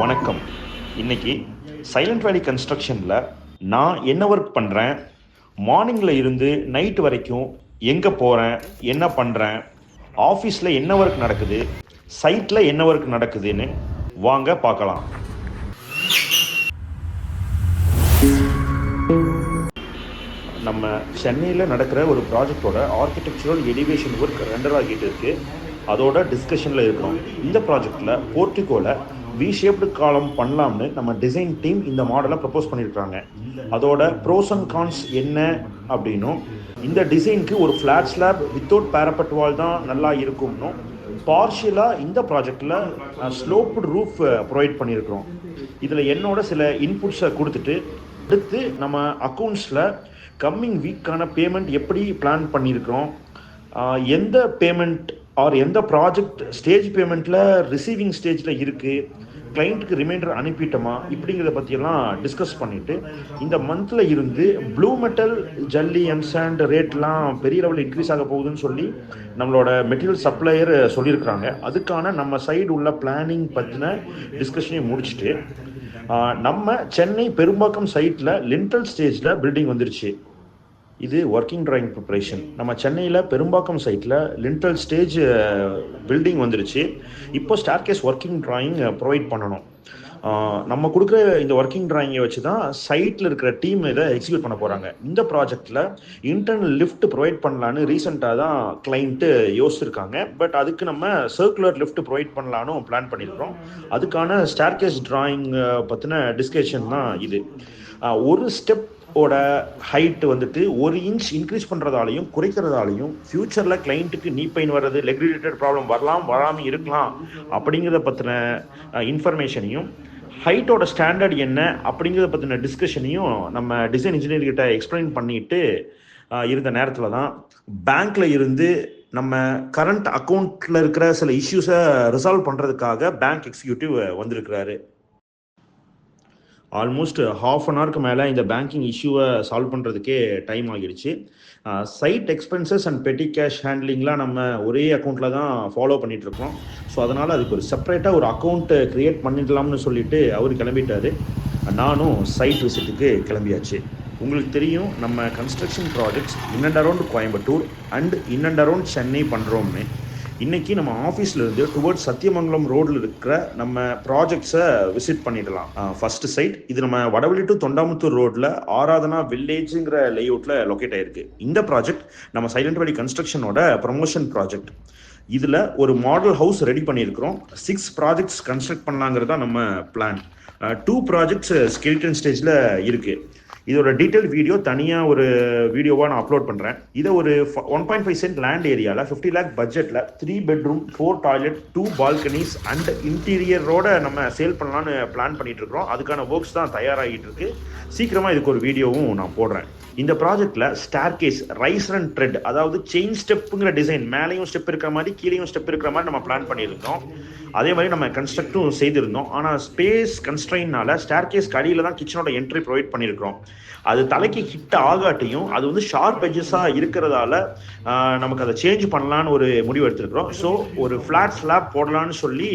வணக்கம். இன்னைக்கு silent valley கன்ஸ்ட்ரக்ஷனில் நான் என்ன ஒர்க் பண்ணுறேன், மார்னிங்கில் இருந்து நைட் வரைக்கும் எங்கே போகிறேன், என்ன பண்ணுறேன், ஆஃபீஸில் என்ன ஒர்க் நடக்குது, சைட்டில் என்ன ஒர்க் நடக்குதுன்னு வாங்க பார்க்கலாம். நம்ம சென்னையில் நடக்கிற ஒரு ப்ராஜெக்டோட ஆர்கிடெக்சரல் எலிவேஷன் ஒர்க் ரெண்டர் ஆகிட்டு இருக்குது. அதோட டிஸ்கஷனில் இருக்கிறோம். இந்த ப்ராஜெக்டில் போர்ட்டிகோவில் வி ஷேப்டு காலம் பண்ணலாம்னு நம்ம டிசைன் டீம் இந்த மாடலை ப்ரப்போஸ் பண்ணியிருக்காங்க. அதோட ப்ரோஸ் அண்ட் கான்ஸ் என்ன அப்படின்னும், இந்த டிசைனுக்கு ஒரு ஃப்ளாட் ஸ்லாப் வித்தவுட் பேரப்பட் வால் தான் நல்லா இருக்கும்னும், பார்ஷியலாக இந்த ப்ராஜெக்டில் ஸ்லோப்டு ரூஃப் ப்ரொவைட் பண்ணியிருக்கிறோம். இதில் என்னோட சில இன்புட்ஸை கொடுத்துட்டு அடுத்து நம்ம அக்கௌண்ட்ஸில் கம்மிங் வீக்கான பேமெண்ட் எப்படி பிளான் பண்ணியிருக்கிறோம், எந்த பேமெண்ட் ஆர் எந்த ப்ராஜெக்ட் ஸ்டேஜ் பேமெண்ட்டில் ரிசீவிங் ஸ்டேஜில் இருக்குது, கிளைண்ட்டுக்கு ரிமைண்டர் அனுப்பிட்டோமா, இப்படிங்கிறத பற்றியெல்லாம் டிஸ்கஸ் பண்ணிவிட்டு, இந்த மந்தில் இருந்து ப்ளூ மெட்டல் ஜல்லி அண்ட் சாண்ட் ரேட்லாம் பெரிய லெவலில் இன்க்ரீஸ் ஆக போகுதுன்னு சொல்லி நம்மளோட மெட்டீரியல் சப்ளையர் சொல்லியிருக்கிறாங்க. அதுக்கான நம்ம சைடு உள்ள பிளானிங் பற்றின டிஸ்கஷனையும் முடிச்சுட்டு, நம்ம சென்னை பெரும்பாக்கம் சைட்டில் லிண்டல் ஸ்டேஜில் பில்டிங் வந்துருச்சு. இது ஒர்க்கிங் டிராயிங் ப்ரிப்பரேஷன். நம்ம சென்னையில் பெரும்பாக்கம் சைட்டில் லிண்டல் ஸ்டேஜ் பில்டிங் வந்துருச்சு. இப்போ ஸ்டேர்கேஸ் ஒர்க்கிங் டிராயிங் ப்ரொவைட் பண்ணணும். நம்ம கொடுக்குற இந்த ஒர்க்கிங் டிராயிங்கை வச்சு தான் சைட்டில் இருக்கிற டீம் இதை எக்ஸிக்யூட் பண்ண போகிறாங்க. இந்த ப்ராஜெக்டில் இன்டர்னல் லிஃப்ட் ப்ரொவைட் பண்ணலான்னு ரீசெண்டாக தான் கிளைண்ட்டு யோசிச்சிருக்காங்க. பட் அதுக்கு நம்ம சர்க்குலர் லிஃப்ட் ப்ரொவைட் பண்ணலான்னு பிளான் பண்ணியிருக்கிறோம். அதுக்கான ஸ்டேர்கேஸ் டிராயிங் பற்றின டிஸ்கஷன் தான் இது. ஒரு ஸ்டெப் ஓட ஹைட்டு வந்துட்டு 1 இன்ச் இன்க்ரீஸ் பண்ணுறதாலையும் குறைக்கிறதாலையும் ஃப்யூச்சரில் கிளைண்ட்டுக்கு நீ பெயின் வர்றது, லெக் ரிலேட்டட் ப்ராப்ளம் வரலாம், வராமல் இருக்கலாம் அப்படிங்கிறத பற்றின இன்ஃபர்மேஷனையும், ஹைட்டோட ஸ்டாண்டர்ட் என்ன அப்படிங்கிறத பற்றின டிஸ்கஷனையும் நம்ம டிசைன் இன்ஜினியர்கிட்ட எக்ஸ்பிளைன் பண்ணிட்டு இருந்த நேரத்தில் தான் பேங்க்கில் இருந்து நம்ம கரண்ட் அக்கௌண்ட்டில் இருக்கிற சில இஷ்யூஸை ரிசால்வ் பண்ணுறதுக்காக பேங்க் எக்ஸிக்யூட்டிவ் வந்திருக்கிறாரு. ஆல்மோஸ்ட் ½ அன் ஹவருக்கு மேலே இந்த பேங்கிங் இஷ்யூவை சால்வ் பண்ணுறதுக்கே டைம் ஆகிடுச்சு. Site expenses and petty cash ஹேண்ட்லிங்லாம் நம்ம ஒரே அக்கௌண்ட்டில் தான் ஃபாலோ பண்ணிகிட்ருக்கோம். ஸோ அதனால் அதுக்கு ஒரு செப்பரேட்டாக ஒரு அக்கௌண்ட்டு க்ரியேட் பண்ணிடலாம்னு சொல்லிட்டு அவர் கிளம்பிட்டார். நானும் சைட் விசிட்டுக்கு கிளம்பியாச்சு. உங்களுக்கு தெரியும், நம்ம construction projects in and around Coimbatore and in and around Chennai பண்ணுறோம்னு. இன்றைக்கி நம்ம ஆஃபீஸ்லேருந்து டுவர்ட்ஸ் சத்தியமங்கலம் ரோடில் இருக்கிற நம்ம ப்ராஜெக்ட்ஸை விசிட் பண்ணிடலாம். ஃபஸ்ட்டு சைட் இது நம்ம வடவழி டு தொண்டாமுத்தூர் ரோட்டில் ஆராதனா வில்லேஜுங்கிற லேஅவுட்டில் லொக்கேட் ஆகிருக்கு. இந்த ப்ராஜெக்ட் நம்ம சைலண்ட் வேலி கன்ஸ்ட்ரக்ஷனோட ப்ரமோஷன் ப்ராஜெக்ட். இதில் ஒரு மாடல் ஹவுஸ் ரெடி பண்ணியிருக்கிறோம். 6 ப்ராஜெக்ட்ஸ் கன்ஸ்ட்ரக்ட் பண்ணலாங்கிறது தான் நம்ம பிளான். 2 ப்ராஜெக்ட்ஸ் ஸ்கெலிட்டன் ஸ்டேஜில் இருக்குது. இதோட டீட்டெயில் வீடியோ தனியாக ஒரு வீடியோவாக நான் அப்லோட் பண்ணுறேன். இதை ஒரு 1.5 சென்ட் லேண்ட் ஏரியாவில் 50 lakh பட்ஜெட்டில் 3 bedroom 4 toilet 2 balconies அண்ட் இன்டீரியரோட நம்ம சேல் பண்ணலான்னு பிளான் பண்ணிட்டு இருக்கிறோம். அதுக்கான ஒர்க்ஸ் தான் தயாராகிட்டு இருக்கு. சீக்கிரமாக இதுக்கு ஒரு வீடியோவும் நான் போடுறேன். இந்த ப்ராஜெக்டில் ஸ்டேர்கேஸ் ரைஸ் அண்ட் த்ரெட், அதாவது செயின் ஸ்டெப்புங்கிற டிசைன், மேலேயும் ஸ்டெப் இருக்கிற மாதிரி கீழேயும் ஸ்டெப் இருக்கிற மாதிரி நம்ம பிளான் பண்ணியிருந்தோம். அதே மாதிரி நம்ம கன்ஸ்ட்ரக்டும் செய்திருந்தோம். ஆனால் ஸ்பேஸ் கன்ஸ்ட்ரெயின்னால ஸ்டேர்கேஸ்க்கு அடியில் தான் கிச்சனோட என்ட்ரி ப்ரொவைட் பண்ணியிருக்கிறோம். அது தலைக்கு ஹிட் ஆகாட்டியும் அது வந்து ஷார்ப் எட்ஜஸாக இருக்கிறதால நமக்கு அதை சேஞ்ச் பண்ணலான்னு ஒரு முடிவு எடுத்துருக்கிறோம். ஸோ ஒரு ஃப்ளாட் ஸ்லாப் போடலான்னு சொல்லி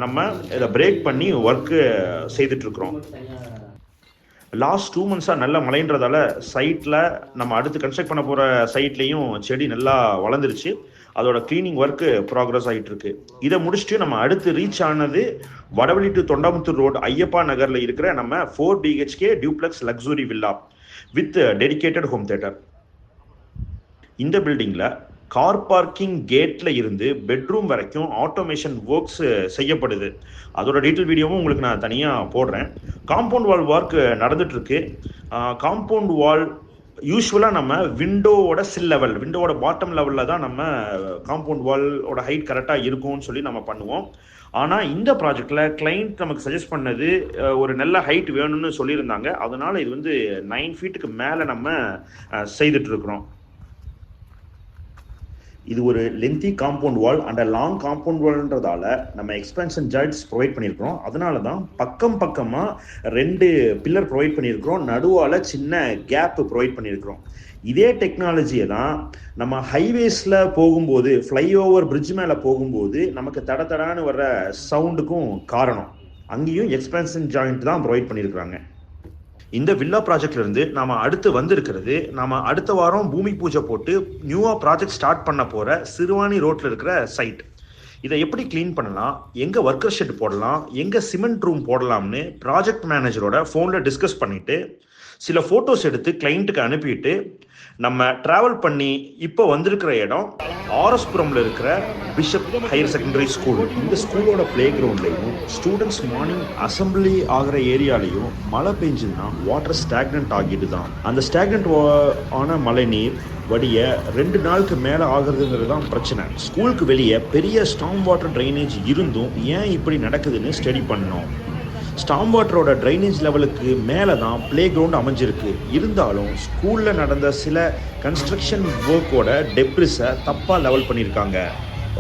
நம்ம இதை பிரேக் பண்ணி ஒர்க்கு செய்துட்ருக்குறோம். லாஸ்ட் 2 monthஸாக நல்ல மழைன்றதால சைட்டில் நம்ம அடுத்து கன்ஸ்ட்ரக்ட் பண்ண போகிற சைட்லேயும் செடி நல்லா வளர்ந்துருச்சு. அதோட கிளீனிங் ஒர்க்கு ப்ராக்ரஸ் ஆகிட்டு இருக்கு. இதை முடிச்சுட்டு நம்ம அடுத்து ரீச் ஆனது வடவழி டு தொண்டாமுத்தூர் ரோடு ஐயப்பா நகரில் இருக்கிற நம்ம 4 BHK duplex luxury villa with dedicated home theatre. இந்த பில்டிங்கில் கார் பார்க்கிங் கேட்டில் இருந்து பெட்ரூம் வரைக்கும் ஆட்டோமேஷன் ஒர்க்ஸ் செய்யப்படுது. அதோட டீட்டெயில் வீடியோவும் உங்களுக்கு நான் தனியாக போடுறேன். காம்பவுண்ட் வால் ஒர்க் நடந்துட்டுருக்கு. காம்பவுண்ட் வால் யூஸ்வலாக நம்ம விண்டோவோட சில் லெவல், விண்டோவோட பாட்டம் லெவலில் தான் நம்ம காம்பவுண்ட் வாலோட ஹைட் கரெக்டாக இருக்கும்னு சொல்லி நம்ம பண்ணுவோம். ஆனால் இந்த ப்ராஜெக்டில் கிளைண்ட் நமக்கு சஜஸ்ட் பண்ணது ஒரு நல்ல ஹைட் வேணும்னு சொல்லியிருந்தாங்க. அதனால் இது வந்து 9 feetக்கு மேலே நம்ம செய்துட்ருக்குறோம். இது ஒரு lengthy compound wall and long compound வால்ன்றதால நம்ம எக்ஸ்பென்ஷன் ஜாய்ட்ஸ் ப்ரொவைட் பண்ணியிருக்கிறோம். அதனால தான் பக்கமாக 2 பில்லர் ப்ரொவைட் பண்ணியிருக்கிறோம். நடுவால் சின்ன கேப் ப்ரொவைட் பண்ணியிருக்கிறோம். இதே டெக்னாலஜியை தான் நம்ம ஹைவேஸில் போகும்போது, ஃப்ளைஓவர் பிரிட்ஜ் மேலே போகும்போது நமக்கு தடன்னு வர்ற சவுண்டுக்கும் காரணம். அங்கேயும் எக்ஸ்பென்ஷன் ஜாயிண்ட் தான் ப்ரொவைட் பண்ணியிருக்கிறாங்க. இந்த வில்லா ப்ராஜெக்ட்ல இருந்து நாம அடுத்து வந்திருக்கிறது, நாம அடுத்த வாரம் பூமி பூஜை போட்டு நியூவா ப்ராஜெக்ட் ஸ்டார்ட் பண்ண போற சிறுவாணி ரோட்ல இருக்கிற சைட். இதை எப்படி க்ளீன் பண்ணலாம், எங்க ஒர்க்கர் ஷெட் போடலாம், எங்க சிமெண்ட் ரூம் போடலாம்னு ப்ராஜெக்ட் மேனேஜரோட ஃபோன்ல டிஸ்கஸ் பண்ணிட்டு சில ஃபோட்டோஸ் எடுத்து கிளைண்ட்டுக்கு அனுப்பிட்டு நம்ம டிராவல் பண்ணி இப்போ வந்திருக்கிற இடம் ஆர்எஸ்புரம்ல இருக்கிற பிஷப் ஹையர் செகண்டரி ஸ்கூல். இந்த ஸ்கூலோட பிளே கிரவுண்ட்லையும் ஸ்டூடெண்ட்ஸ் மார்னிங் அசம்பிளி ஆகிற ஏரியாலையும் மழை பெஞ்சுன்னா வாட்டர் ஸ்டாக்னன்ட் ஆகிட்டு தான். அந்த ஸ்டாக்னன்ட் ஆன மழை நீர் வடிய 2 நாளுக்கு மேலே ஆகுறதுங்கிறது தான் பிரச்சனை. ஸ்கூலுக்கு வெளியே பெரிய ஸ்டாம் வாட்டர் ட்ரைனேஜ் இருந்தும் ஏன் இப்படி நடக்குதுன்னு ஸ்டடி பண்ணோம். ஸ்டாம் வாட்டரோட ட்ரைனேஜ் லெவலுக்கு மேலே தான் பிளே கிரவுண்ட் அமைஞ்சிருக்கு. இருந்தாலும் ஸ்கூலில் நடந்த சில கன்ஸ்ட்ரக்ஷன் ஒர்க்கோட டெப்ரிஸை தப்பாக லெவல் பண்ணியிருக்காங்க.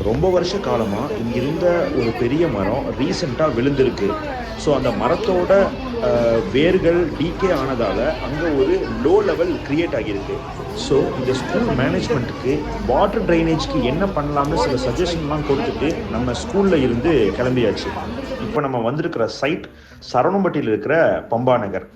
ரொம்ப வருஷ காலமாக இங்கே இருந்த ஒரு பெரிய மரம் ரீசெண்டாக விழுந்திருக்கு. ஸோ அந்த மரத்தோட வேர்கள் டீகே ஆனதால் அங்கே ஒரு லோ லெவல் கிரியேட் ஆகியிருக்கு. ஸோ இந்த ஸ்கூல் மேனேஜ்மெண்ட்டுக்கு வாட்டர் ட்ரைனேஜ்க்கு என்ன பண்ணலாம்னு சில சஜஷன்லாம் கொடுத்துட்டு நம்ம ஸ்கூலில் இருந்து கிளம்பியாச்சு. இப்போ நம்ம வந்திருக்கிற சைட் சரவணம்பட்டியில் இருக்கிற பம்பா நகர்.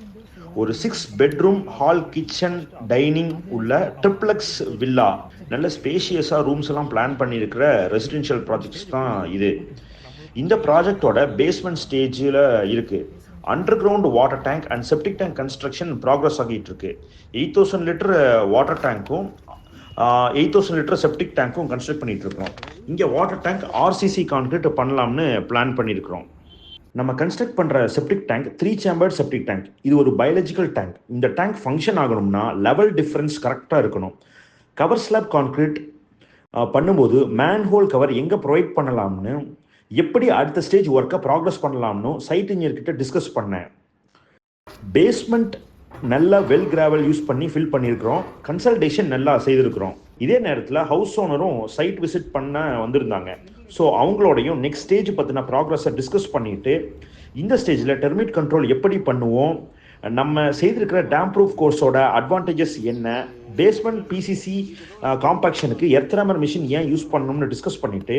ஒரு 6 பெட்ரூம் ஹால் கிச்சன் டைனிங் உள்ள ட்ரிப்ளெக்ஸ் வில்லா. நல்ல ஸ்பேஷியஸாக ரூம்ஸ் எல்லாம் பிளான் பண்ணியிருக்கிற ரெசிடென்ஷியல் ப்ராஜெக்ட்ஸ் தான் இது. இந்த ப்ராஜெக்டோட பேஸ்மெண்ட் ஸ்டேஜில் இருக்குது. Under ground water tank and septic tank construction progress ஆகிட்டு இருக்கு. 8000 லிட்டர் வாட்டர் டேங்க்கும் 8000 லிட்டர் செப்டிக் டேங்க்கும் கன்ஸ்ட்ரக்ட் பண்ணிட்டு இருக்கோம். இங்கே வாட்டர் டேங்க் ஆர்சிசி கான்கிரீட் பண்ணலாம்னு பிளான் பண்ணியிருக்கிறோம். நம்ம கன்ஸ்ட்ரக்ட் பண்ணுற septic tank 3 chambered septic tank. இது ஒரு பயாலஜிக்கல் டேங்க். இந்த டேங்க் ஃபங்க்ஷன் ஆகணும்னா லெவல் டிஃப்ரென்ஸ் கரெக்டாக இருக்கணும். கவர் ஸ்லாப் கான்கிரீட் பண்ணும்போது மேன்ஹோல் கவர் எங்கே ப்ரொவைட் பண்ணலாம்னு, எப்படி அடுத்த ஸ்டேஜ் ஒர்க்கை ப்ராக்ரஸ் பண்ணலாம்னு சைட் இன்ஜினியர்கிட்ட டிஸ்கஸ் பண்ணேன். பேஸ்மெண்ட் நல்லா வெல் கிராவல் யூஸ் பண்ணி ஃபில் பண்ணியிருக்கிறோம். கன்சல்டேஷன் நல்லா செய்திருக்கிறோம். இதே நேரத்தில் ஹவுஸ் ஓனரும் சைட் விசிட் பண்ண வந்திருந்தாங்க. ஸோ அவங்களோடையும் நெக்ஸ்ட் ஸ்டேஜ் பற்றின ப்ராக்ரஸை டிஸ்கஸ் பண்ணிவிட்டு இந்த ஸ்டேஜில் டெர்மிட் கண்ட்ரோல் எப்படி பண்ணுவோம், நம்ம செய்திருக்கிற டேம் ப்ரூஃப் கோர்ஸோட அட்வான்டேஜஸ் என்ன, பேஸ்மெண்ட் பிசிசி காம்பாக்ஷனுக்கு எர்த்ராமர் மிஷின் ஏன் யூஸ் பண்ணணும்னு டிஸ்கஸ் பண்ணிவிட்டு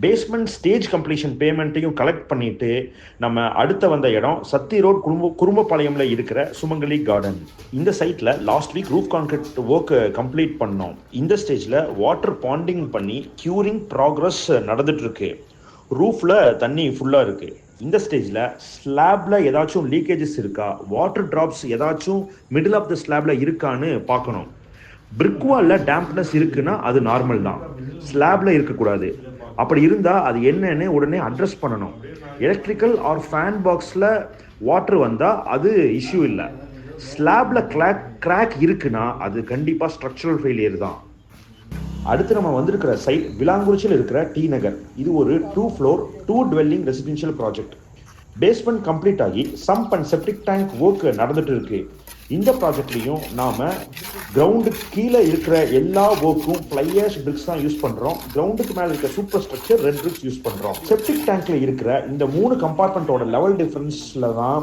பேஸ்மெண்ட் ஸ்டேஜ் கம்ப்ளீஷன் பேமெண்ட்டையும் கலெக்ட் பண்ணிவிட்டு நம்ம அடுத்த வந்த இடம் சத்தி ரோட் குறும்பபாளையம்ல இருக்கிற சுமங்கலி கார்டன். இந்த சைட்டில் last week roof concrete work complete பண்ணோம். இந்த ஸ்டேஜில் வாட்டர் பாண்டிங் பண்ணி க்யூரிங் ப்ராக்ரஸ் நடந்துட்டு இருக்கு. ரூஃபில் தண்ணி ஃபுல்லாக இருக்குது. இந்த ஸ்டேஜில் ஸ்லாப்ல ஏதாச்சும் லீக்கேஜஸ் இருக்கா, வாட்டர் ட்ராப்ஸ் ஏதாச்சும் மிடில் ஆஃப் த ஸ்லாப்ல இருக்கான்னு பார்க்கணும். பிரிக் வாலில் டேம்ப்னஸ் இருக்குன்னா அது நார்மல் தான், ஸ்லாப்ல இருக்கக்கூடாது. அப்படி இருந்தால் அது என்னன்னு உடனே அட்ரஸ் பண்ணணும். எலக்ட்ரிக்கல் ஆர் ஃபேன் பாக்ஸில் வாட்டர் வந்தால் அது இஷ்யூ இல்லை. ஸ்லாப்ல கிராக் இருக்குன்னா அது கண்டிப்பாக ஸ்ட்ரக்சரல் ஃபெயிலியர் தான். அடுத்து நம்ம வந்திருக்கிற சைட் விலாங்குறிச்சியில் இருக்கிற டி நகர். இது ஒரு 2 floor 2 dwelling residential project. Basement complete ஆகி sump and septic tank work நடந்துட்டு இருக்கு. இந்த ப்ராஜெக்ட்லையும் நாம கிரவுண்டுக்கு கீழே இருக்கிற எல்லா ஒர்க்கும் ஃப்ளை ஆஷ் பிரிக்ஸ் தான் யூஸ் பண்றோம். கிரவுண்டுக்கு மேலே இருக்க super structure red BRICS use பண்றோம். செப்டிக் டேங்க்ல இருக்கிற இந்த 3 கம்பார்ட்மெண்ட்டோட லெவல் டிஃபரன்ஸ்ல தான்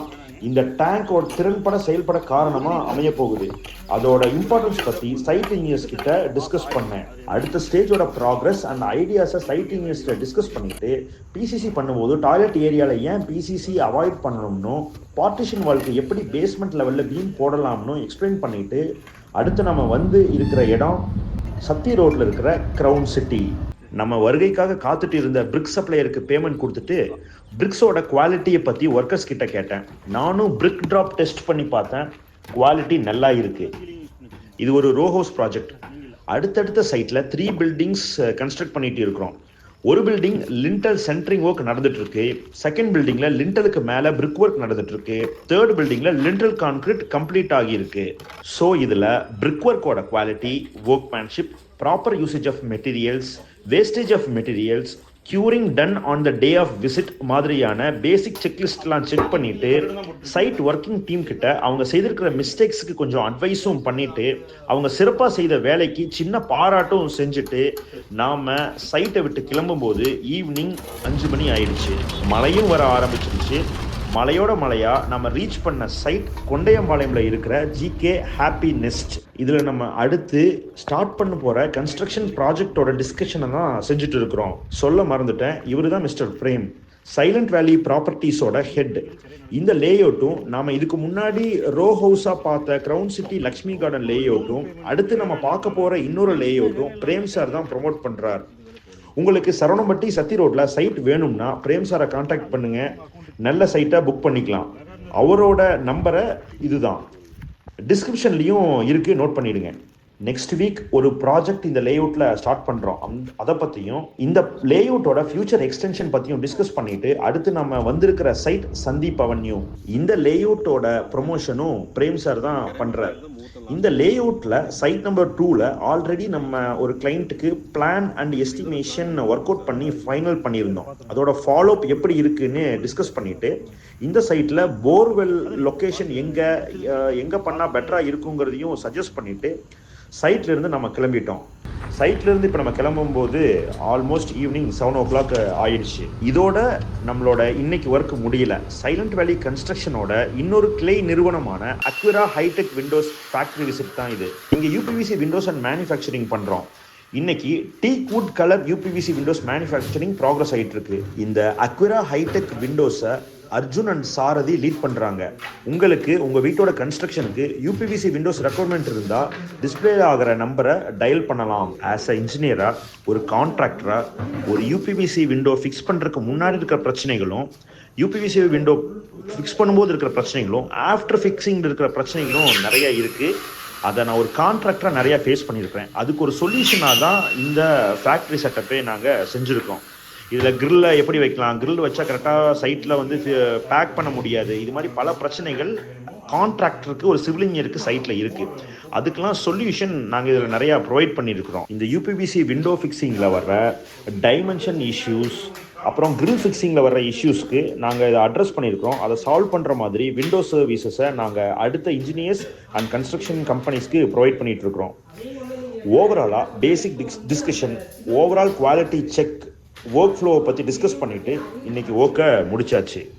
இந்த டேங்கோட திறன்பட செயல்பட காரணமாக அமைய போகுது. அதோட இம்பார்ட்டன்ஸ் பற்றி சைட் இன்ஜினியர்ஸ் கிட்ட டிஸ்கஸ் பண்ணேன். அடுத்த ஸ்டேஜோட ப்ராக்ரஸ் அண்ட் ஐடியாஸை சைட் இன்ஜினியர்ஸ்கிட்ட டிஸ்கஸ் பண்ணிட்டு பிசிசி பண்ணும்போது டாய்லெட் ஏரியாவில் ஏன் பிசிசி அவாய்ட் பண்ணணும்னு, பார்ட்டிஷன் வால்க்கு எப்படி பேஸ்மெண்ட் லெவலில் பீம் போடலாம்னு எக்ஸ்பிளைன் பண்ணிட்டு அடுத்து நம்ம வந்து இருக்கிற இடம் சத்தி ரோட்ல இருக்கிற கிரவுன் சிட்டி. நம்ம வருகைக்காக காத்துட்டு இருந்த பிரிக் சப்ளையருக்கு பேமெண்ட் கொடுத்துட்டு பிரிக்ஸோட குவாலிட்டியை பற்றி ஒர்க்கர்ஸ் கிட்ட கேட்டேன். நானும் பிரிக் ட்ராப் டெஸ்ட் பண்ணி பார்த்தேன். குவாலிட்டி நல்லா இருக்கு. இது ஒரு ரோ ஹவுஸ் ப்ராஜெக்ட். அடுத்தடுத்த சைட்ல 3 பில்டிங்ஸ் கன்ஸ்ட்ரக்ட் பண்ணிட்டு இருக்கிறோம். ஒரு பில்டிங் லிண்டல் சென்ட்ரிங் ஒர்க் நடந்துட்டு இருக்கு. செகண்ட் பில்டிங்ல லிண்டலுக்கு மேல பிரிக் ஒர்க் நடந்துட்டு இருக்கு. தேர்ட் பில்டிங்ல லிண்டல் கான்கிரீட் கம்ப்ளீட் ஆகி இருக்கு. ஸோ இதுல பிரிக் ஒர்க்கோட quality, workmanship, proper usage of materials, wastage of materials, curing done on the day of visit மாதிரியான பேசிக் செக்லிஸ்ட்லாம் செக் பண்ணிட்டு சைட் ஒர்க்கிங் டீம் கிட்ட அவங்க செய்திருக்கிற மிஸ்டேக்ஸுக்கு கொஞ்சம் அட்வைஸும் பண்ணிட்டு அவங்க சிறப்பாக செய்த வேலைக்கு சின்ன பாராட்டும் செஞ்சுட்டு நாம சைட்டை விட்டு கிளம்பும்போது ஈவினிங் 5 மணி ஆயிடுச்சு. மழையும் வர ஆரம்பிச்சிருச்சு. மலையோட மலையா நம்ம ரீச் பண்ண சைட் கொண்டையம்பாளையம்ல இருக்கிற ஜிகே ஹாப்பி நெஸ்ட். இதுல நம்ம அடுத்து ஸ்டார்ட் பண்ண போற கன்ஸ்ட்ரக்ஷன் ப்ராஜெக்டோட டிஸ்கஷனை தான் செஞ்சுட்டு இருக்கிறோம். சொல்ல மறந்துட்டேன், இவரு தான் mister frame. Silent valley ப்ராப்பர்ட்டிஸோட head. இந்த லேஅவுட்டும் நாம இதுக்கு முன்னாடி ரோ ஹவுஸா பார்த்த கிரவுன் சிட்டி லக்ஷ்மி கார்டன் லேஅவுட்டும் அடுத்து நம்ம பார்க்க போற இன்னொரு லேஅவுட்டும் பிரேம் சார் தான் ப்ரொமோட் பண்றார். உங்களுக்கு சரவணம்பட்டி சத்தி ரோட்ல சைட் வேணும்னா பிரேம் சாரை கான்டாக்ட் பண்ணுங்க, நல்ல சைட்டை புக் பண்ணிக்கலாம். அவரோட நம்பரை இதுதான் டிஸ்கிரிப்ஷன்லையும் இருக்கு, நோட் பண்ணிடுங்க. நெக்ஸ்ட் வீக் ஒரு ப்ராஜெக்ட் இந்த லேஅவுட்ல ஸ்டார்ட் பண்றோம். அதை பத்தியும் இந்த லேஅவுட்டோட ஃபியூச்சர் எக்ஸ்டென்ஷன் பத்தியும் டிஸ்கஸ் பண்ணிட்டு அடுத்து நம்ம வந்திருக்கிற சைட் சந்தீப் அவென்யூ. இந்த லேஅவுட்டோட ப்ரொமோஷனும் பிரேம் சார் தான் பண்றார். இந்த லேஅவுட்ல சைட் நம்பர் 2ல ஆல்ரெடி நம்ம ஒரு கிளைண்ட்டுக்கு plan and estimation work out பண்ணி ஃபைனல் பண்ணியிருந்தோம். அதோட ஃபாலோ அப் எப்படி இருக்குன்னு டிஸ்கஸ் பண்ணிட்டு இந்த சைட்ல போர்வெல் லொகேஷன் எங்க பண்ணா பெட்டரா இருக்குங்கிறதையும் சஜஸ்ட் பண்ணிட்டு சைட்ல இருந்து நம்ம கிளம்பிட்டோம். சைட்ல இருந்து இப்போ நம்ம கிளம்பும்போது ஆல்மோஸ்ட் ஈவினிங் 7 o'clock ஆயிடுச்சு. இதோட நம்மளோட இன்னைக்கு ஒர்க் முடியல. சைலண்ட் வேலி கன்ஸ்ட்ரக்ஷனோட இன்னொரு கிளை நிறுவனமான Aquira hitech windows factory visit தான் இது. இங்க யூபிவிசி விண்டோஸ் அண்ட் மேனுஃபேக்சரிங் பண்றோம். இன்னைக்கு teak wood colour UPVC windows manufacturing progress ஆகிட்டு இருக்கு. இந்த அக்விரா ஹைடெக் விண்டோஸை அர்ஜுன் அண்ட் சாரதி லீட் பண்றாங்க. உங்களுக்கு உங்க வீட்டோட கன்ஸ்ட்ரக்ஷனுக்கு யூபிவிசி விண்டோஸ் ரெக்குவயர்மெண்ட் இருந்தா டிஸ்பிளே ஆகிற நம்பரை டயல் பண்ணலாம். ஆஸ் அ இன்ஜினியரா, ஒரு கான்ட்ராக்டரா, ஒரு யூபிவிசி விண்டோ ஃபிக்ஸ் பண்றதுக்கு முன்னாடி இருக்கிற பிரச்சனைகளும், யூபிவிசி விண்டோ ஃபிக்ஸ் பண்ணும்போது இருக்கிற பிரச்சனைகளும், ஆஃப்டர் ஃபிக்ஸிங் இருக்கிற பிரச்சனைகளும் நிறைய இருக்கு. அதை நான் ஒரு கான்ட்ராக்டராக நிறையா ஃபேஸ் பண்ணியிருக்கிறேன். அதுக்கு ஒரு சொல்யூஷனாக தான் இந்த ஃபேக்ட்ரி செட்டப்பே நாங்கள் செஞ்சுருக்கோம். இதில் கிரில்லை எப்படி வைக்கலாம், கிரில் வச்சா கரெக்டாக சைட்டில் வந்து பேக் பண்ண முடியாது, இது மாதிரி பல பிரச்சனைகள் கான்ட்ராக்டருக்கு, ஒரு சிவில் இன்ஜினியருக்கு சைட்டில் இருக்குது. அதுக்கெல்லாம் சொல்யூஷன் நாங்கள் இதில் நிறையா ப்ரொவைட் பண்ணியிருக்கிறோம். இந்த யூபிவிசி விண்டோ ஃபிக்ஸிங்கில் வர்ற டைமென்ஷன் இஷ்யூஸ், அப்புறம் கிரில் ஃபிக்ஸிங்கில் வர்ற இஷ்யூஸ்க்கு நாங்கள் இதை அட்ரஸ் பண்ணியிருக்கிறோம். அதை சால்வ் பண்ணுற மாதிரி விண்டோ சர்வீசஸை நாங்கள் அடுத்த இன்ஜினியர்ஸ் அண்ட் கன்ஸ்ட்ரக்ஷன் கம்பெனிஸ்க்கு ப்ரொவைட் பண்ணிகிட்ருக்கிறோம். ஓவராலாக basic discussion, overall quality check, work ஃப்ளோவை பற்றி டிஸ்கஸ் பண்ணிவிட்டு இன்றைக்கி ஒர்க்கை முடிச்சாச்சு.